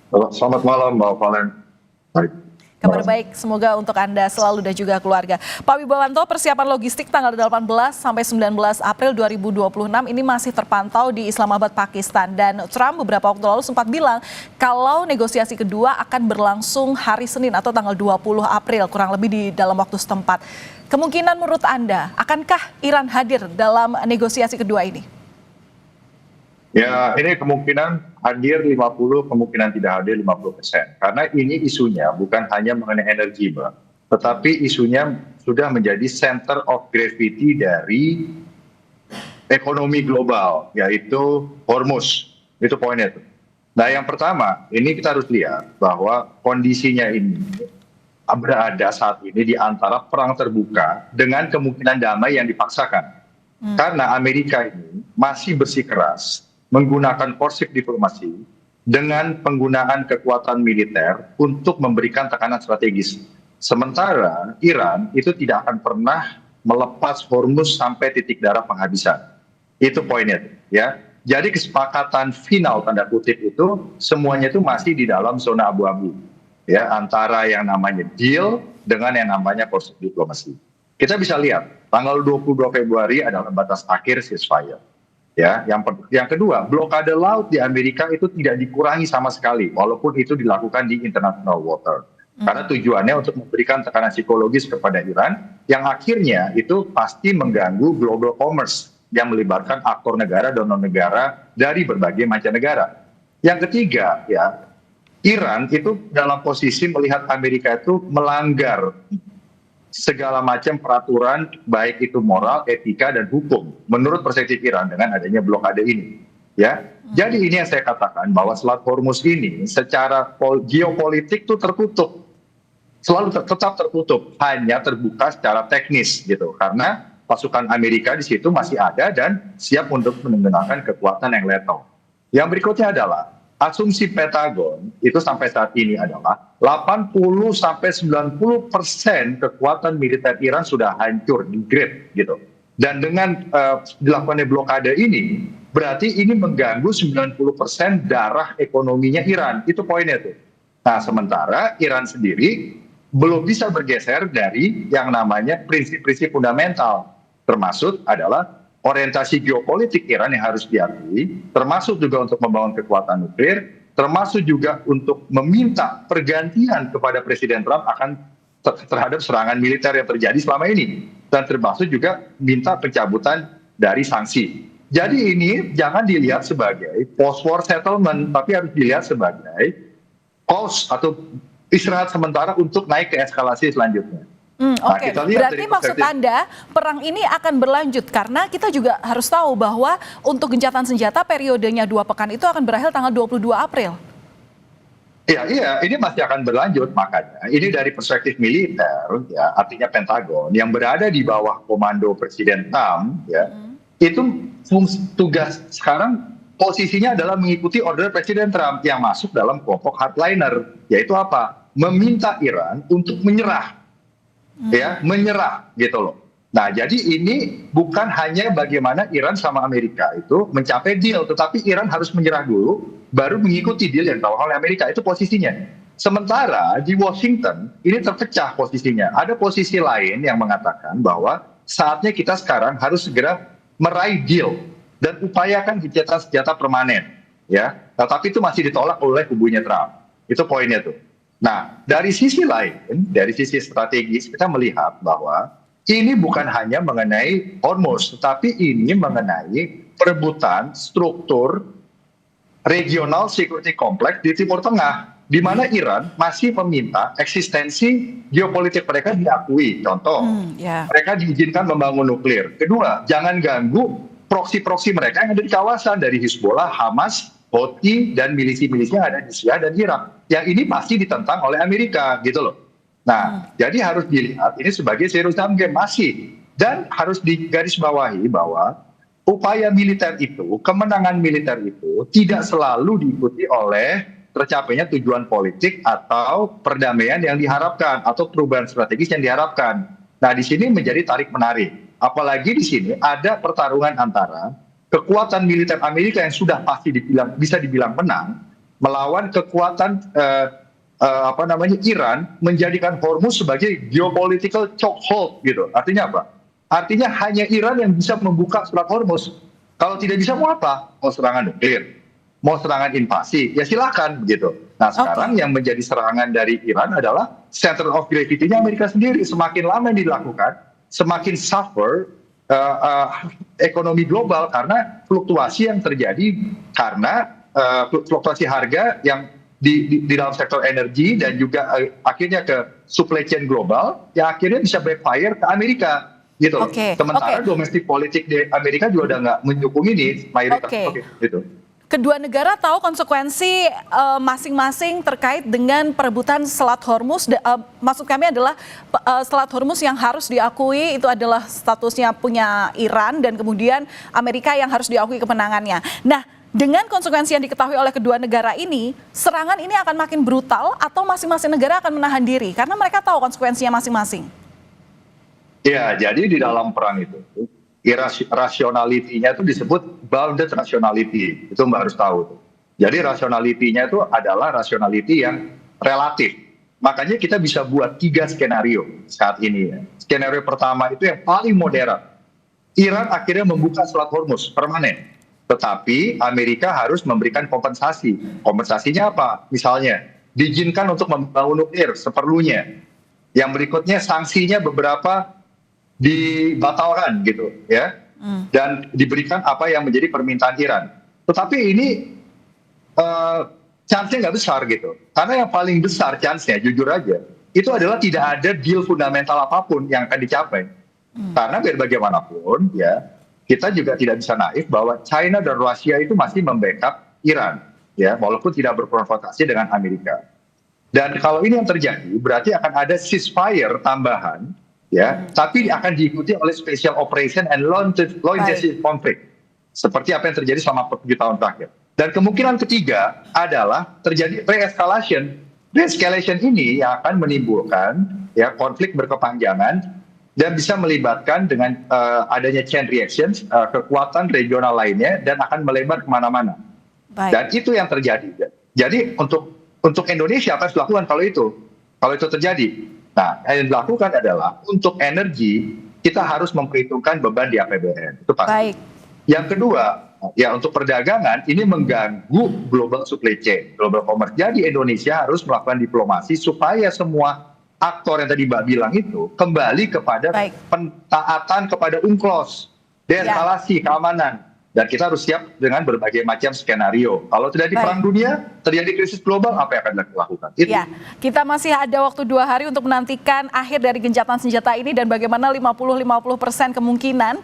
Selamat malam, Mbak Valen. Baik, terima Kabar kasih. baik, semoga untuk Anda selalu dan juga keluarga. Pak Wibawanto, persiapan logistik tanggal 18 sampai 19 April 2026 ini masih terpantau di Islamabad, Pakistan. Dan Trump beberapa waktu lalu sempat bilang kalau negosiasi kedua akan berlangsung hari Senin atau tanggal 20 April, kurang lebih di dalam waktu setempat. Kemungkinan menurut Anda, akankah Iran hadir dalam negosiasi kedua ini? Ya, ini kemungkinan hadir 50, kemungkinan tidak hadir 50%. Karena ini isunya bukan hanya mengenai energi, Mbak. Tetapi isunya sudah menjadi center of gravity dari ekonomi global, yaitu Hormuz. Itu poinnya tuh. Nah, yang pertama, ini kita harus lihat bahwa kondisinya ini berada saat ini di antara perang terbuka dengan kemungkinan damai yang dipaksakan. Karena Amerika ini masih bersikeras menggunakan forsif diplomasi dengan penggunaan kekuatan militer untuk memberikan tekanan strategis. Sementara Iran itu tidak akan pernah melepas Hormuz sampai titik darah penghabisan. Itu poinnya, ya. Jadi kesepakatan final tanda kutip itu semuanya itu masih di dalam zona abu-abu, ya, antara yang namanya deal dengan yang namanya forsif diplomasi. Kita bisa lihat tanggal 22 Februari adalah batas akhir ceasefire. Ya, yang kedua, blokade laut di Amerika itu tidak dikurangi sama sekali, walaupun itu dilakukan di international water. Karena tujuannya untuk memberikan tekanan psikologis kepada Iran, yang akhirnya itu pasti mengganggu global commerce yang melibatkan aktor negara dan non-negara dari berbagai mancanegara. Yang ketiga, ya, Iran itu dalam posisi melihat Amerika itu melanggar segala macam peraturan, baik itu moral, etika, dan hukum menurut perspektif Iran dengan adanya blokade ini. Ya, jadi ini yang saya katakan bahwa Selat Hormuz ini secara geopolitik itu tertutup, selalu tetap tertutup, hanya terbuka secara teknis gitu, karena pasukan Amerika di situ masih ada dan siap untuk menggunakan kekuatan yang lethal. Yang berikutnya adalah asumsi Pentagon itu sampai saat ini adalah 80-90% kekuatan militer Iran sudah hancur, degrade gitu. Dan dengan dilakukannya blokade ini, berarti ini mengganggu 90% darah ekonominya Iran. Itu poinnya tuh. Nah, sementara Iran sendiri belum bisa bergeser dari yang namanya prinsip-prinsip fundamental. Termasuk adalah orientasi geopolitik Iran yang harus diakui, termasuk juga untuk membangun kekuatan nuklir, termasuk juga untuk meminta pergantian kepada Presiden Trump akan terhadap serangan militer yang terjadi selama ini, dan termasuk juga minta pencabutan dari sanksi. Jadi ini jangan dilihat sebagai post-war settlement, tapi harus dilihat sebagai pause atau istirahat sementara untuk naik ke eskalasi selanjutnya. Nah, Oke, kita lihat berarti dari maksud perspektif. Anda perang ini akan berlanjut karena kita juga harus tahu bahwa untuk gencatan senjata periodenya 2 pekan itu akan berakhir tanggal 22 April. Iya, iya, ini masih akan berlanjut, makanya ini dari perspektif militer, ya, artinya Pentagon yang berada di bawah komando Presiden Trump, ya, itu tugas sekarang posisinya adalah mengikuti order Presiden Trump yang masuk dalam kelompok hardliner, yaitu apa? Meminta Iran untuk menyerah, ya, menyerah gitu loh. Nah, jadi ini bukan hanya bagaimana Iran sama Amerika itu mencapai deal, tetapi Iran harus menyerah dulu, baru mengikuti deal yang dilakukan oleh Amerika. Itu posisinya. Sementara di Washington ini terpecah posisinya. Ada posisi lain yang mengatakan bahwa saatnya kita sekarang harus segera meraih deal dan upayakan gencatan senjata permanen, ya. Tetapi itu masih ditolak oleh kubunya Trump. Itu poinnya tuh. Nah, dari sisi lain, dari sisi strategis kita melihat bahwa ini bukan hanya mengenai Hormuz, tetapi ini mengenai perebutan struktur regional security complex di Timur Tengah, di mana Iran masih meminta eksistensi geopolitik mereka diakui. Contoh, Ya. mereka diizinkan membangun nuklir. Kedua, jangan ganggu proksi-proksi mereka yang ada di kawasan, dari Hizbollah, Hamas, Houthi, dan milisi-milisi yang ada di Syria dan Irak. Yang ini pasti ditentang oleh Amerika, gitu loh. Nah, jadi harus dilihat ini sebagai serious game masih. Dan harus digarisbawahi bahwa upaya militer itu, kemenangan militer itu tidak selalu diikuti oleh tercapainya tujuan politik atau perdamaian yang diharapkan atau perubahan strategis yang diharapkan. Nah, di sini menjadi tarik-menarik. Apalagi di sini ada pertarungan antara kekuatan militer Amerika yang sudah pasti bisa dibilang menang melawan kekuatan Iran, menjadikan Hormuz sebagai geopolitical chokehold gitu. Artinya apa? Artinya hanya Iran yang bisa membuka Selat Hormuz. Kalau tidak bisa mau apa? Mau serangan nuklir, mau serangan invasi, ya silakan begitu. Nah sekarang yang menjadi serangan dari Iran adalah center of gravity-nya Amerika sendiri. Semakin lama yang dilakukan, semakin suffer ekonomi global karena fluktuasi yang terjadi karena fluktuasi harga yang di dalam sektor energi dan juga akhirnya ke supply chain global yang akhirnya bisa backfire ke Amerika gitu. Sementara domestik politik di Amerika juga udah nggak mendukung ini mayoritas. Gitu. Kedua negara tahu konsekuensi masing-masing terkait dengan perebutan Selat Hormuz. Maksud kami adalah Selat Hormuz yang harus diakui itu adalah statusnya punya Iran dan kemudian Amerika yang harus diakui kemenangannya. Nah, dengan konsekuensi yang diketahui oleh kedua negara ini, serangan ini akan makin brutal atau masing-masing negara akan menahan diri karena mereka tahu konsekuensinya masing-masing. Ya, jadi di dalam perang itu rationality-nya itu disebut bounded rationality. Itu Mbak harus tahu. Jadi rationality-nya itu adalah rationality yang relatif. Makanya kita bisa buat 3 skenario saat ini. Ya. Skenario pertama itu yang paling modern. Iran akhirnya membuka Selat Hormuz permanen. Tetapi Amerika harus memberikan kompensasi. Kompensasinya apa? Misalnya, diizinkan untuk membangun nuklir seperlunya. Yang berikutnya sanksinya beberapa dibatalkan gitu ya, dan diberikan apa yang menjadi permintaan Iran. Tetapi ini chance-nya nggak besar gitu, karena yang paling besar chance-nya jujur aja itu adalah tidak ada deal fundamental apapun yang akan dicapai. Karena biar bagaimanapun ya kita juga tidak bisa naif bahwa China dan Rusia itu masih membackup Iran ya, walaupun tidak berkonfrontasi dengan Amerika. Dan kalau ini yang terjadi berarti akan ada ceasefire tambahan ya, tapi akan diikuti oleh special operation and law intensive conflict seperti apa yang terjadi selama 7 tahun terakhir. Dan kemungkinan ketiga adalah terjadi re-escalation. Re-escalation ini yang akan menimbulkan ya konflik berkepanjangan dan bisa melibatkan dengan adanya chain reactions kekuatan regional lainnya dan akan melebar kemana-mana. Dan itu yang terjadi. Jadi untuk Indonesia apa yang dilakukan kalau itu terjadi? Nah, yang dilakukan adalah untuk energi kita harus memperhitungkan beban di APBN, itu pasti. Yang kedua, ya untuk perdagangan ini mengganggu global supply chain, global commerce. Jadi Indonesia harus melakukan diplomasi supaya semua aktor yang tadi Mbak bilang itu kembali kepada pentaatan kepada UNCLOS, deeskalasi, keamanan. Dan kita harus siap dengan berbagai macam skenario. Kalau terjadi perang dunia, terjadi krisis global, apa yang akan dilakukan? Itu. Ya, kita masih ada waktu 2 hari untuk menantikan akhir dari gencatan senjata ini dan bagaimana 50% kemungkinan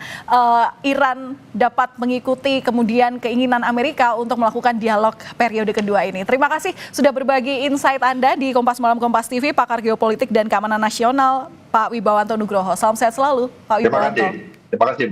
Iran dapat mengikuti kemudian keinginan Amerika untuk melakukan dialog periode kedua ini. Terima kasih sudah berbagi insight Anda di Kompas Malam Kompas TV, pakar geopolitik dan keamanan nasional, Pak Wibawanto Nugroho. Salam sehat selalu, Pak Wibawanto. Terima kasih.